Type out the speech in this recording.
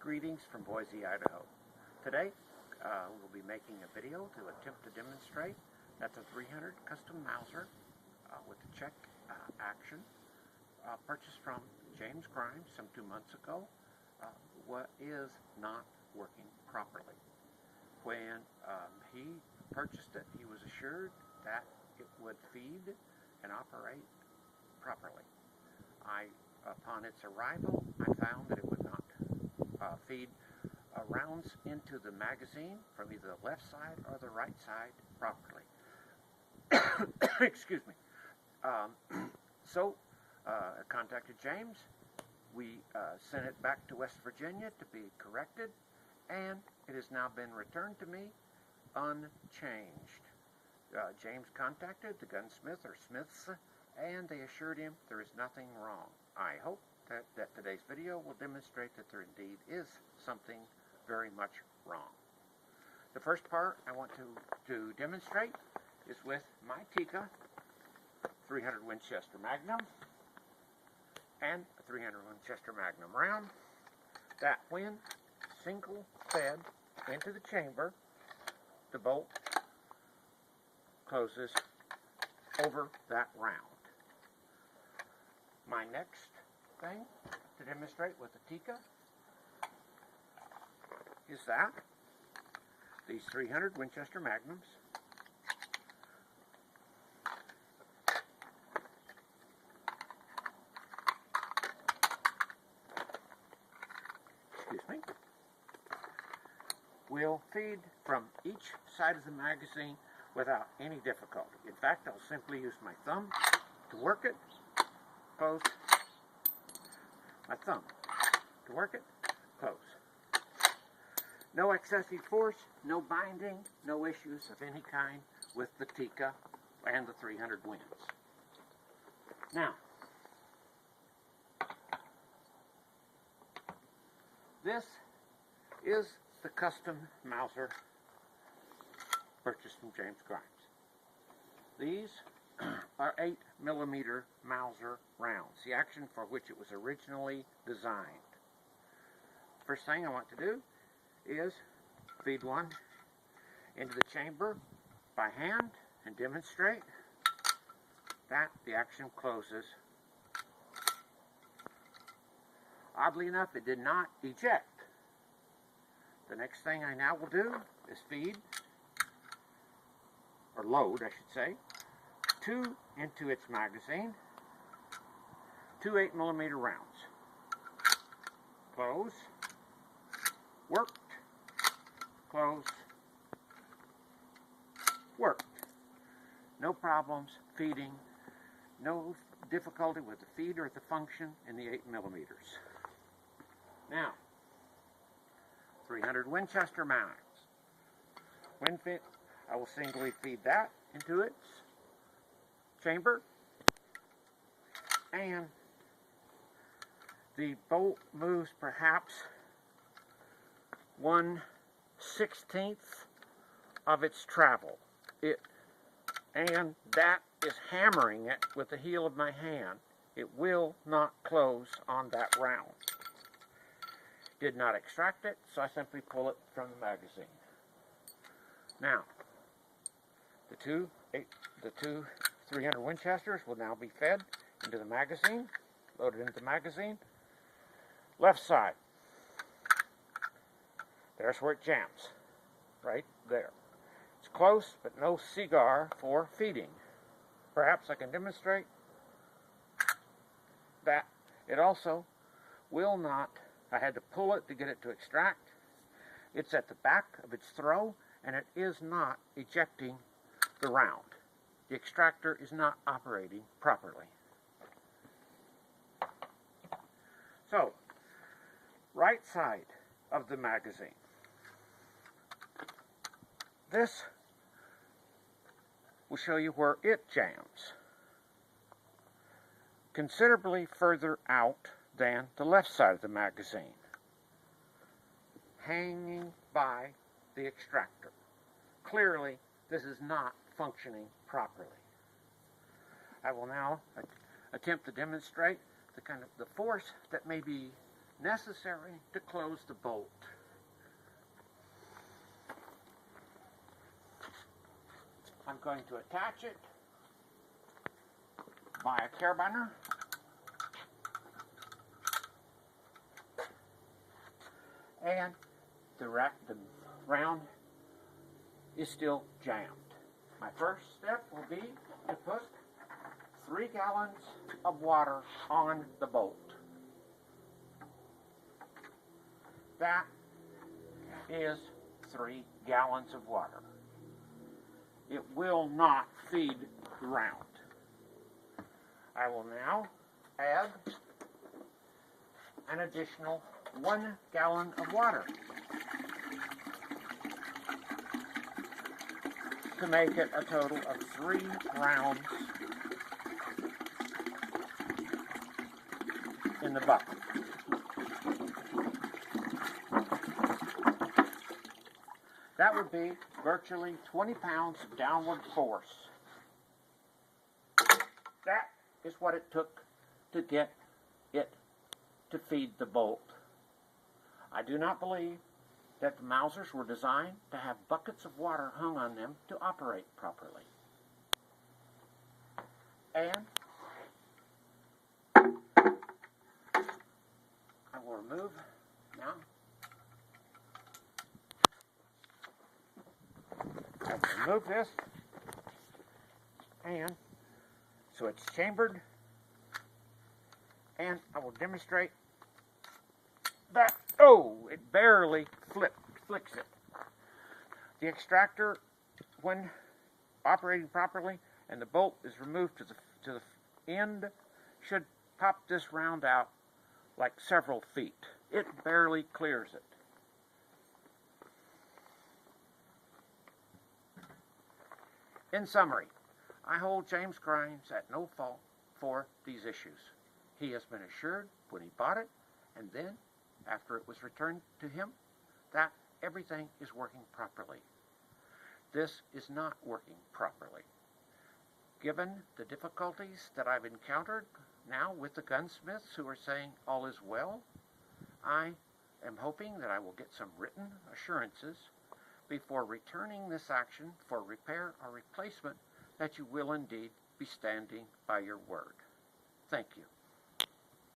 Greetings from Boise, Idaho. Today we'll be making a video to attempt to demonstrate that the 300 custom Mauser with the check action purchased from James Grimes some 2 months ago what is not working properly. When he purchased it, he was assured that it would feed and operate properly. Upon its arrival, I found that it would not feed rounds into the magazine from either the left side or the right side properly. Excuse me. So I contacted James. We sent it back to West Virginia to be corrected, and it has now been returned to me unchanged. James contacted the gunsmith or smiths, and they assured him there is nothing wrong. I hope that today's video will demonstrate that there indeed is something very much wrong. The first part I want to demonstrate is with my Tikka 300 Winchester Magnum and a 300 Winchester Magnum round that when single fed into the chamber, the bolt closes over that round. My next thing to demonstrate with the Tikka is that these 300 Winchester Magnums will feed from each side of the magazine without any difficulty. In fact, I'll simply use my thumb to work it, close, my thumb to work it, close. No excessive force, no binding, no issues of any kind with the Tikka and the 300 Wins. Now, this is the custom Mauser purchased from James Grimes. These are 8mm Mauser rounds, the action for which it was originally designed. First thing I want to do is feed one into the chamber by hand and demonstrate that the action closes. Oddly enough, it did not eject. The next thing I now will do is feed, or load I should say, 2 into its magazine, 2 8mm rounds. Close, worked, close, worked. No problems feeding, no difficulty with the feed or the function in the 8mm. Now, 300 Winchester Magnums. When fit, I will singly feed that into its chamber, and the bolt moves perhaps 1/16 of its travel. And that is hammering it with the heel of my hand. It will not close on that round. Did not extract it, so I simply pull it from the magazine. Now, the two 300 Winchesters will now be fed into the magazine, loaded into the magazine. Left side, there's where it jams, right there. It's close, but no cigar for feeding. Perhaps I can demonstrate that it also will not. I had to pull it to get it to extract. It's at the back of its throw, and it is not ejecting the round. The extractor is not operating properly. So, right side of the magazine. This will show you where it jams. Considerably further out than the left side of the magazine, hanging by the extractor. Clearly, this is not functioning properly. I will now attempt to demonstrate the force that may be necessary to close the bolt. I'm going to attach it by a carabiner. And the round is still jammed. My first step will be to put 3 gallons of water on the bolt. That is 3 gallons of water. It will not feed the round. I will now add an additional 1 gallon of water to make it a total of 3 rounds in the bucket. That would be virtually 20 pounds of downward force. That is what it took to get it to feed the bolt. I do not believe that the Mausers were designed to have buckets of water hung on them to operate properly. And I will remove now. I will remove this, and so it's chambered, and I will demonstrate that. Oh, it barely flicks it. The extractor, when operating properly and the bolt is removed to the end, should pop this round out like several feet. It barely clears it. In summary, I hold James Grimes at no fault for these issues. He has been assured when he bought it, and then after it was returned to him, that everything is working properly. This is not working properly. Given the difficulties that I've encountered now with the gunsmiths who are saying all is well, I am hoping that I will get some written assurances before returning this action for repair or replacement that you will indeed be standing by your word. Thank you.